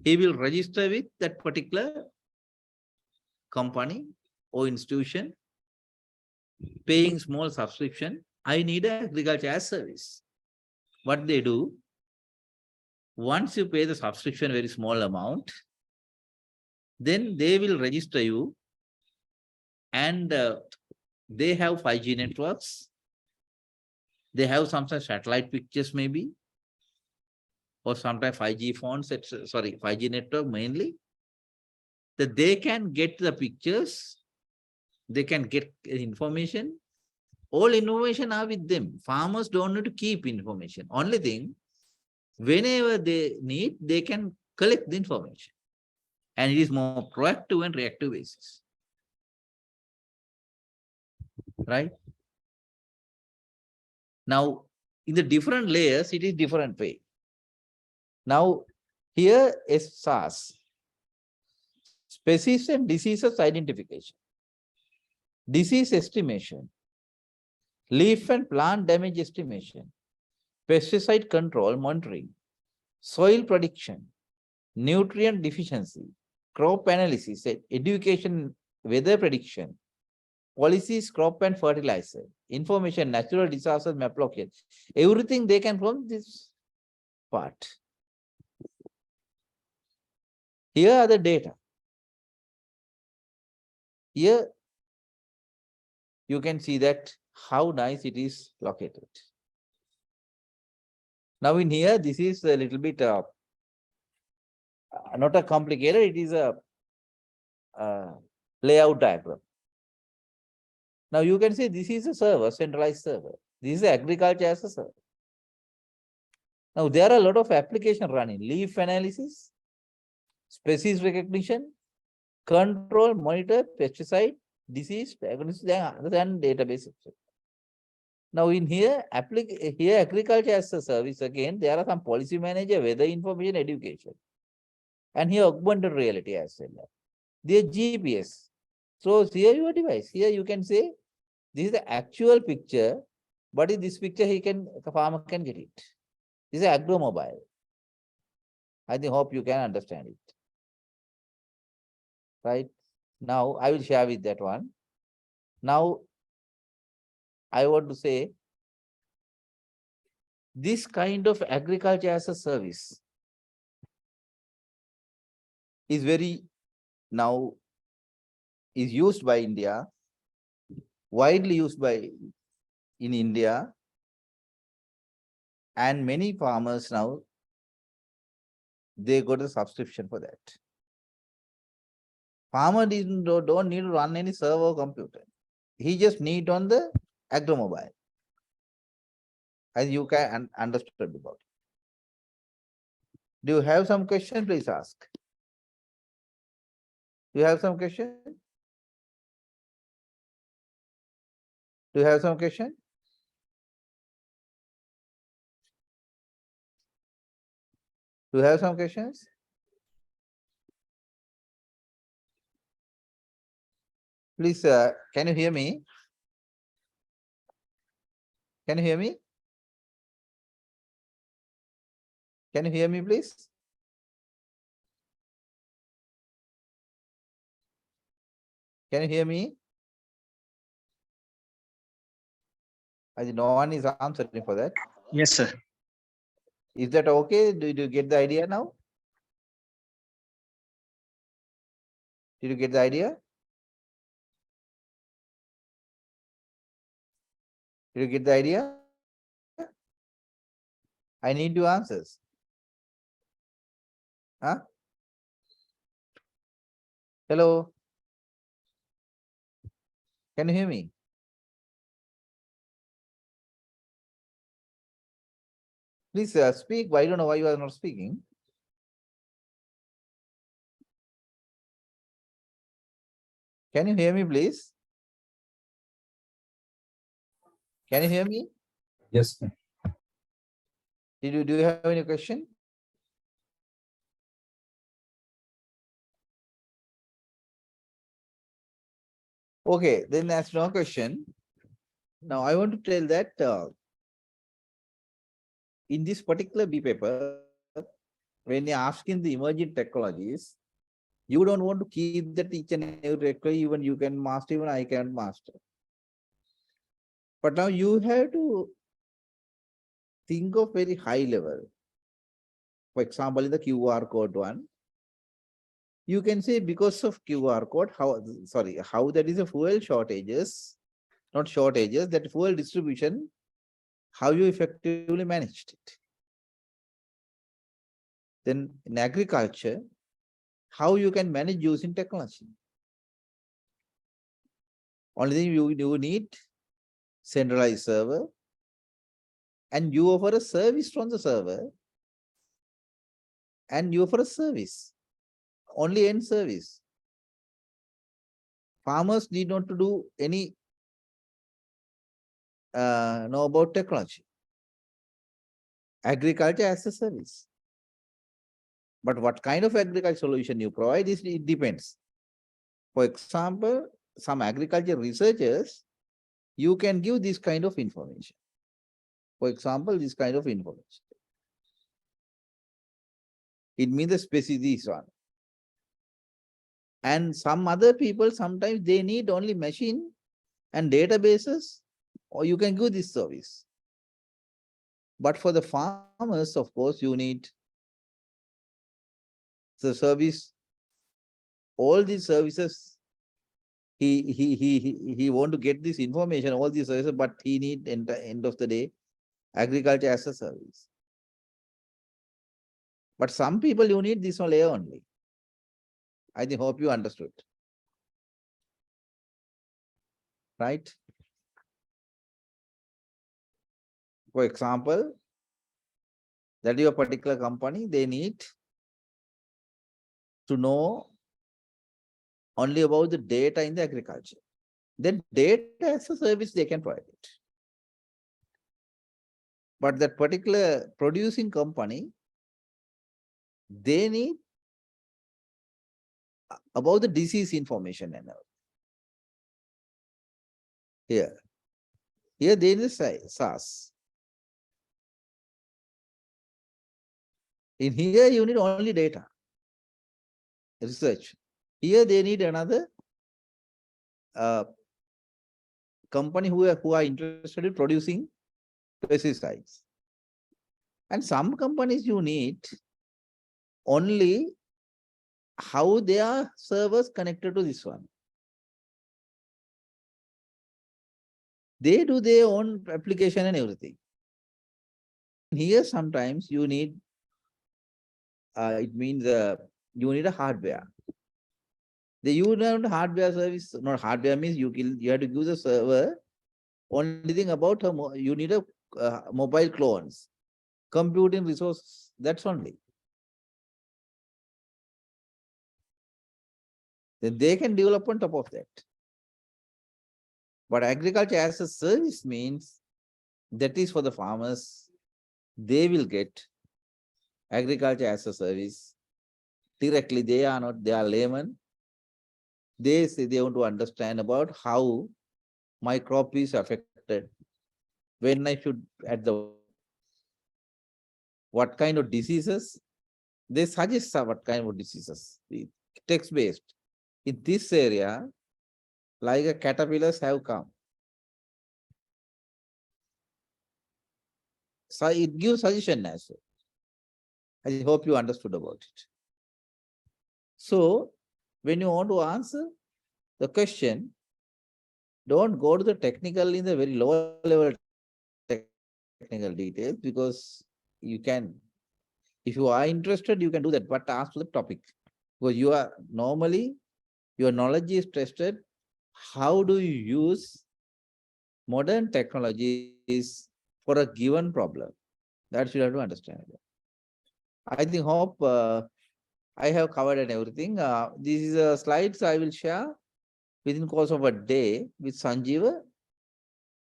he will register with that particular company or institution, paying small subscription. I need an agriculture as service. What they do, once you pay the subscription, very small amount, then they will register you and they have 5G networks. They have sometimes satellite pictures maybe, or sometimes 5G phones, 5G network mainly, that they can get the pictures, they can get information. All information are with them. Farmers don't need to keep information. Only thing, whenever they need, they can collect the information. And it is more proactive and reactive basis. Right? Now, in the different layers, it is different way. Now, here is SARS. Species and diseases identification. Disease estimation. Leaf and plant damage estimation. Pesticide control monitoring. Soil prediction. Nutrient deficiency. Crop analysis. Education, weather prediction. Policies, crop and fertilizer. Information, natural disasters, map location. Everything they can from this part. Here are the data. Here you can see that how nice it is located. Now in here, this is a little bit not a complicated, it is a uh, layout diagram. Now you can say this is a server, centralized server. This is agriculture as a server. Now there are a lot of applications running, leaf analysis, species recognition, control, monitor, pesticide, disease, diagnosis, and database. Now in here, here agriculture as a service, again, there are some policy manager, weather information, education. And here augmented reality as well. There GPS. So here your device. Here you can say this is the actual picture, but in this picture the farmer can get it. This is agro mobile. I think hope you can understand it. Right? Now I will share with that one. Now I want to say this kind of agriculture as a service is very now is used by India, widely used by in India, and many farmers now they got a subscription for that. Farmer don't need to run any server computer. He just need on the agro mobile. As you can understand about it. Do you have some question? Please ask. Do you have some question? Do you have some question? Do you have some questions? Please, can you hear me? Can you hear me? Can you hear me, please? Can you hear me? I think no one is answering for that. Yes, sir. Is that okay? Did you get the idea now? Did you get the idea? Did you get the idea? I need your answers. Huh? Hello? Can you hear me? Please speak. I don't know why you are not speaking. Can you hear me, please? Can you hear me? Yes, sir. Do you have any question? Okay, then that's no question. Now I want to tell that in this particular B paper, when you're asking the emerging technologies, you don't want to keep that each and every technology, even you can master, even I can master. But now you have to think of very high level. For example, in the QR code one, you can say because of QR code, how that is a fuel shortages, not shortages, that fuel distribution, how you effectively managed it. Then in agriculture, how you can manage using technology. Only thing you need centralized server, and you offer a service from the server, and you offer a service, only end service. Farmers need not to do any know about technology. Agriculture as a service. But what kind of agriculture solution you provide is it depends. For example, some agriculture researchers, you can give this kind of information. For example, this kind of information. It means the species is one. And some other people, sometimes they need only machine and databases, or you can give this service. But for the farmers, of course, you need the service, all these services he want to get this information, all these services, but he need end of the day agriculture as a service. But some people you need this layer only. I think hope you understood. Right? For example, that your particular company, they need to know only about the data in the agriculture. Then data as a service, they can provide it. But that particular producing company, they need about the disease information and all. Here. Here they need SaaS. In here, you need only data, research. Here they need another company who are interested in producing pesticides. And some companies you need only how their servers connected to this one. They do their own application and everything. Here sometimes you need, it means you need a hardware. The you need hardware service, not hardware means you have to use a server. Only thing about you need a mobile clones, computing resources. That's only. Then they can develop on top of that. But agriculture as a service means that is for the farmers. They will get agriculture as a service directly. They are not, they are laymen. They say they want to understand about how my crop is affected, when I should at the what kind of diseases. They suggest what kind of diseases, text based. In this area, like a caterpillars have come. So it gives suggestion as well. I hope you understood about it. So when you want to answer the question, don't go to the technical in the very low level technical details, because you can, if you are interested, you can do that, but ask to the topic. Because you are normally, your knowledge is tested. How do you use modern technologies for a given problem? That you have to understand. I think hope I have covered everything. These slides I will share within course of a day with Sanjeeva.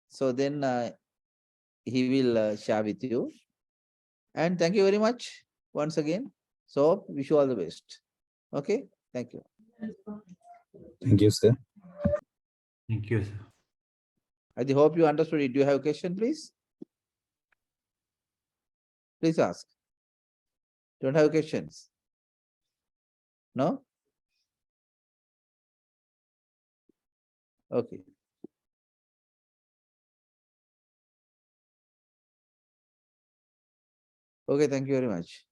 So then he will share with you. And thank you very much once again. So wish you all the best. Okay, thank you. Thank you, sir. Thank you, sir. I hope you understood it. Do you have a question, please? Please ask. Don't have questions? No? Okay. Okay, thank you very much.